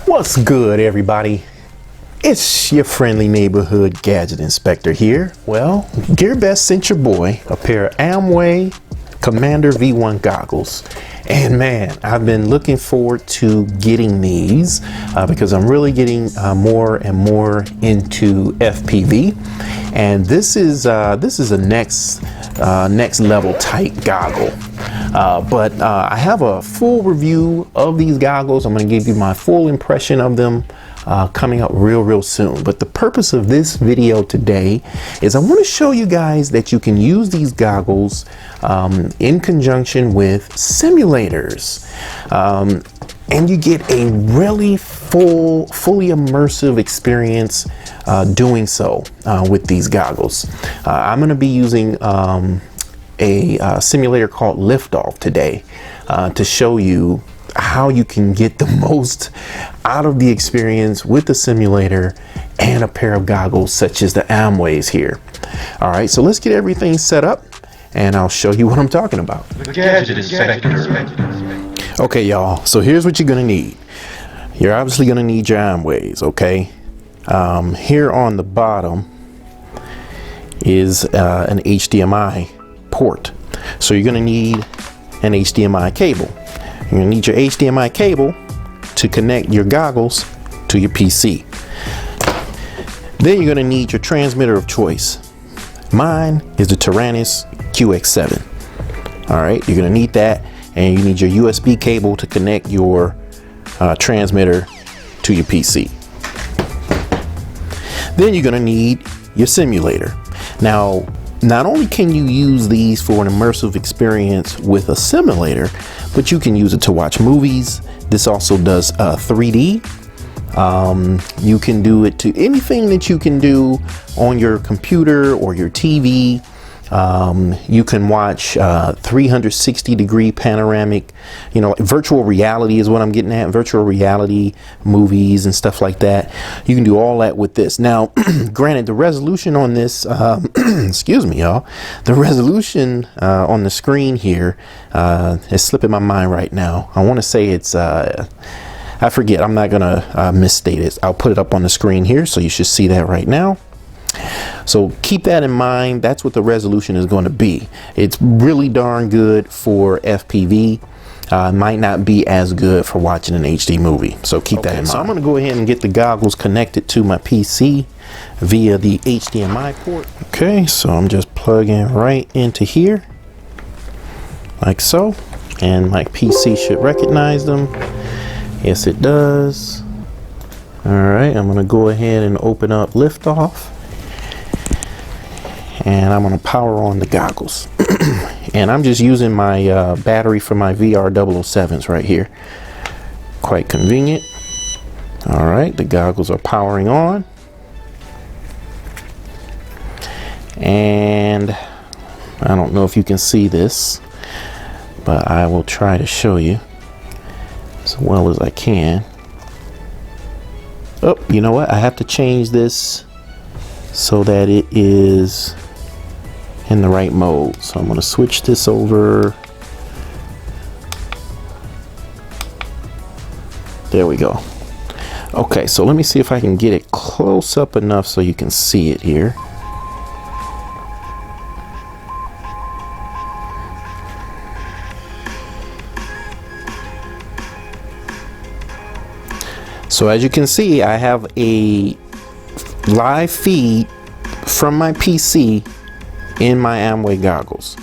What's good, everybody? It's your friendly neighborhood gadget inspector here. Well, GearBest sent your boy a pair of Aomway Commander V1 goggles. And man, I've been looking forward to getting these because I'm really getting more and more into FPV. And this is a next level type goggle. But I have a full review of these goggles. I'm going to give you my full impression of them coming up real soon. But the purpose of this video today is I want to show you guys that you can use these goggles in conjunction with simulators. And you get a really fully immersive experience doing so with these goggles. I'm going to be using a simulator called Liftoff today to show you how you can get the most out of the experience with the simulator and a pair of goggles such as the Aomways here. All right, so let's get everything set up and I'll show you what I'm talking about. The Gadget Inspector. Okay, y'all, so here's what you're gonna need. You're obviously gonna need your Aomways, okay? Here on the bottom is an HDMI port. So you're gonna need an HDMI cable. You're gonna need your HDMI cable to connect your goggles to your PC. Then you're gonna need your transmitter of choice. Mine is the Taranis QX7. All right, you're gonna need that, and you need your USB cable to connect your transmitter to your PC. Then you're gonna need your simulator. Now, not only can you use these for an immersive experience with a simulator, but you can use it to watch movies. This also does 3D. You can do it to anything that you can do on your computer or your TV. You can watch 360-degree panoramic, virtual reality is what I'm getting at, virtual reality movies and stuff like that. You can do all that with this. Now, granted, the resolution on this, excuse me, y'all, the resolution on the screen here is slipping my mind right now. I want to say it's, I forget, I'm not going to misstate it. I'll put it up on the screen here, so you should see that right now. So keep that in mind. That's what the resolution is going to be. It's really darn good for FPV. Might not be as good for watching an HD movie. So keep that in mind. So I'm going to go ahead and get the goggles connected to my PC via the HDMI port. Okay, so I'm just plugging right into here like so. And my PC should recognize them. Yes, it does. All right, I'm going to go ahead and open up Liftoff. And I'm going to power on the goggles. And I'm just using my battery for my VR 007s right here. Quite convenient. All right, the goggles are powering on. And I don't know if you can see this, but I will try to show you as well as I can. Oh, you know what? I have to change this so that it is in the right mode. So I'm going to switch this over. There we go. Okay, so let me see if I can get it close up enough so you can see it here. So as you can see, I have a live feed from my PC in my Aomway goggles.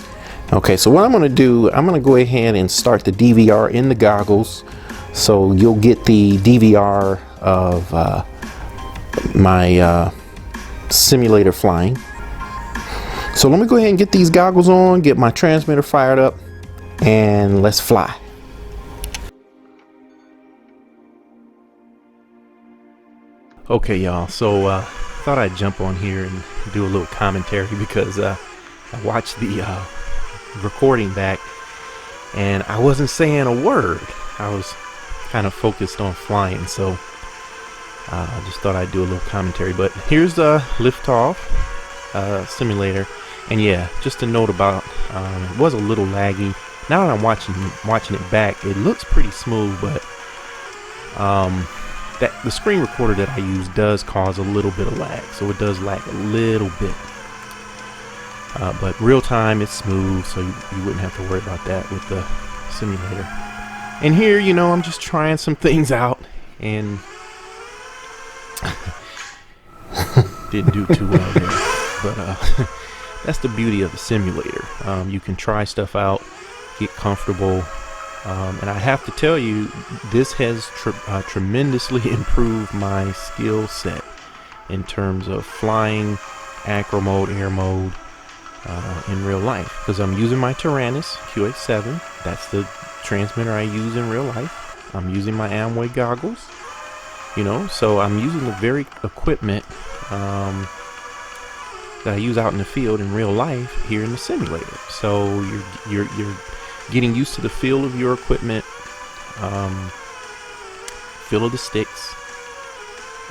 Okay, so what I'm going to do, I'm going to go ahead and start the DVR in the goggles, so you'll get the DVR of my simulator flying. So let me go ahead and get these goggles on, get my transmitter fired up, and let's fly. Okay, y'all, so thought I'd jump on here and do a little commentary because I watched the recording back and I wasn't saying a word. I was kind of focused on flying, so I just thought I'd do a little commentary. But here's the Liftoff simulator, and yeah, just a note about it was a little laggy. Now that I'm watching it back, it looks pretty smooth, but that the screen recorder that I use does cause a little bit of lag, so it does lag a little bit. But real time, it's smooth, so you wouldn't have to worry about that with the simulator. And here, you know, I'm just trying some things out, and didn't do too well there. But that's the beauty of the simulator. You can try stuff out, get comfortable, and I have to tell you, this has tremendously improved my skill set in terms of flying, acro mode, air mode, in real life, because I'm using my Tyrannus QH7. That's the transmitter I use in real life. I'm using my Aomway goggles, you know, so I'm using the very equipment that I use out in the field in real life here in the simulator. So you're getting used to the feel of your equipment, feel of the sticks,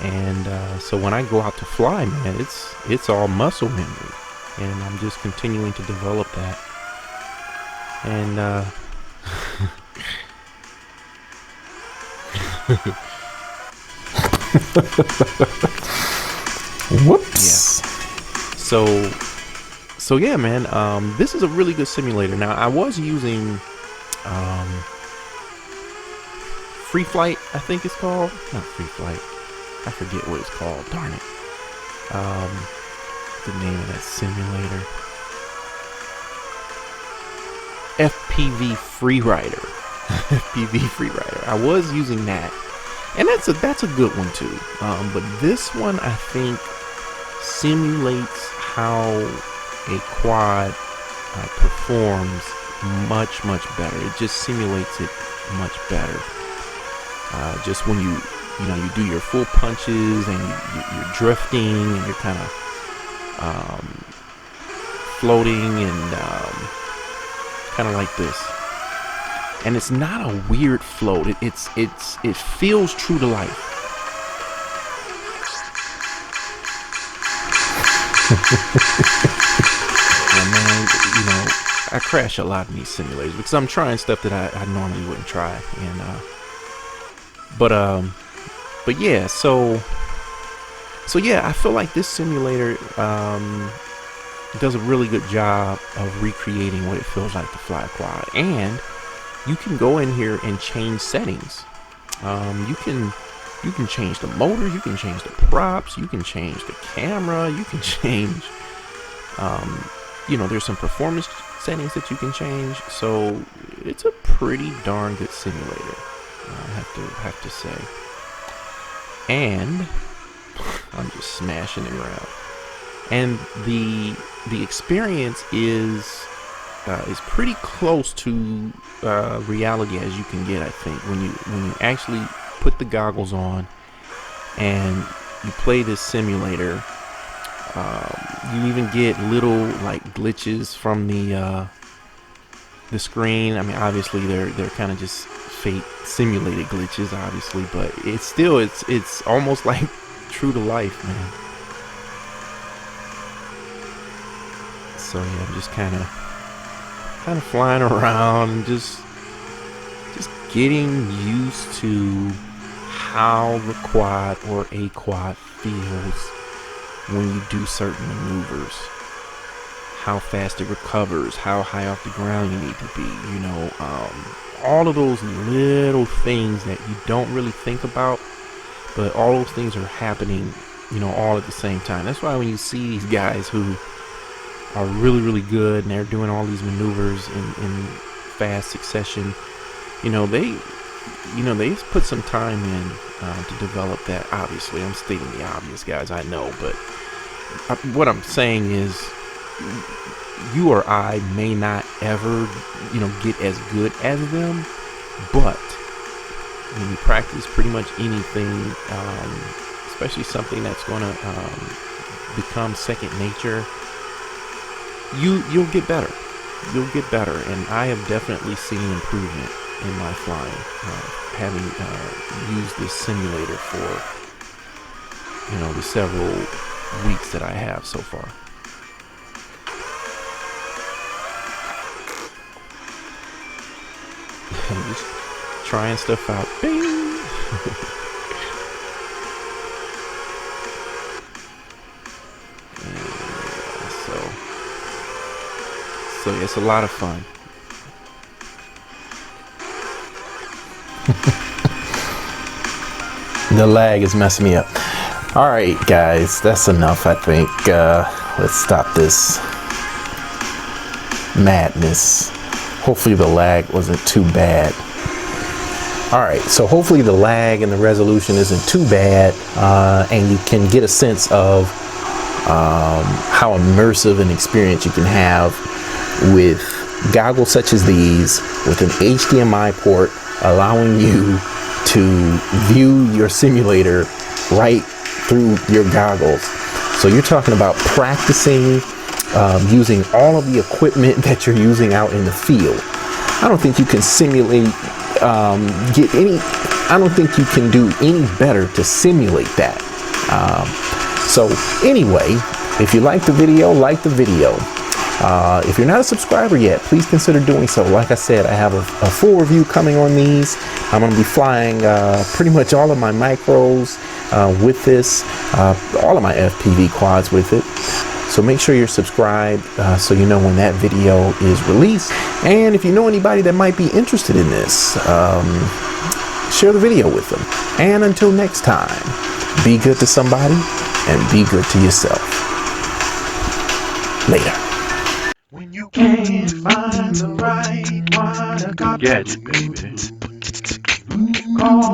and so when I go out to fly, man, it's all muscle memory. And I'm just continuing to develop that. And Whoops. Yeah. So yeah, man. This is a really good simulator. Now I was using Free Flight, I think it's called. Not Free Flight. I forget what it's called. Darn it. The name of that simulator. FPV Freerider. FPV Freerider. I was using that, and that's a good one too. But this one, I think, simulates how a quad performs much better. It just simulates it much better. Just when you do your full punches and you're drifting and you're kind of floating and kind of like this, and it's not a weird float. It feels true to life. And man, you know, I crash a lot in these simulators because I'm trying stuff that I normally wouldn't try, and but yeah, so yeah, I feel like this simulator does a really good job of recreating what it feels like to fly a quad. And you can go in here and change settings. You can change the motor, you can change the props, you can change the camera, you can change you know, there's some performance settings that you can change. So it's a pretty darn good simulator, I have to say. And I'm just smashing it around, and the experience is pretty close to reality as you can get, I think, when you actually put the goggles on and you play this simulator. You even get little like glitches from the screen. I mean, obviously they're kind of just fake simulated glitches, obviously, but it's still it's almost like true to life, man. So yeah, I'm just kind of flying around and just getting used to how the quad or a quad feels when you do certain maneuvers, how fast it recovers, how high off the ground you need to be, you know, all of those little things that you don't really think about, but all those things are happening, you know, all at the same time. That's why when you see these guys who are really good and they're doing all these maneuvers in fast succession, you know, they put some time in to develop that. Obviously, I'm stating the obvious, guys, I know, but what I'm saying is, you or I may not ever, you know, get as good as them, but when you practice pretty much anything, especially something that's going to become second nature, you'll get better. You'll get better, and I have definitely seen improvement in my flying, having used this simulator for, you know, the several weeks that I have so far. I'm just trying stuff out. Bing! So it's a lot of fun. The lag is messing me up. All right, guys, that's enough. I think let's stop this madness. Hopefully the lag wasn't too bad. All right, so hopefully the lag and the resolution isn't too bad, and you can get a sense of how immersive an experience you can have with goggles such as these, with an HDMI port allowing you to view your simulator right through your goggles. So you're talking about practicing using all of the equipment that you're using out in the field. I don't think you can simulate I don't think you can do any better to simulate that. So anyway, if you like the video, like the video. If you're not a subscriber yet, please consider doing so. Like I said, I have a full review coming on these. I'm going to be flying pretty much all of my micros with this, all of my FPV quads with it. So make sure you're subscribed so you know when that video is released. And if you know anybody that might be interested in this, share the video with them. And until next time, be good to somebody and be good to yourself. Later. When you can't find the right one, I got Gadget, baby. call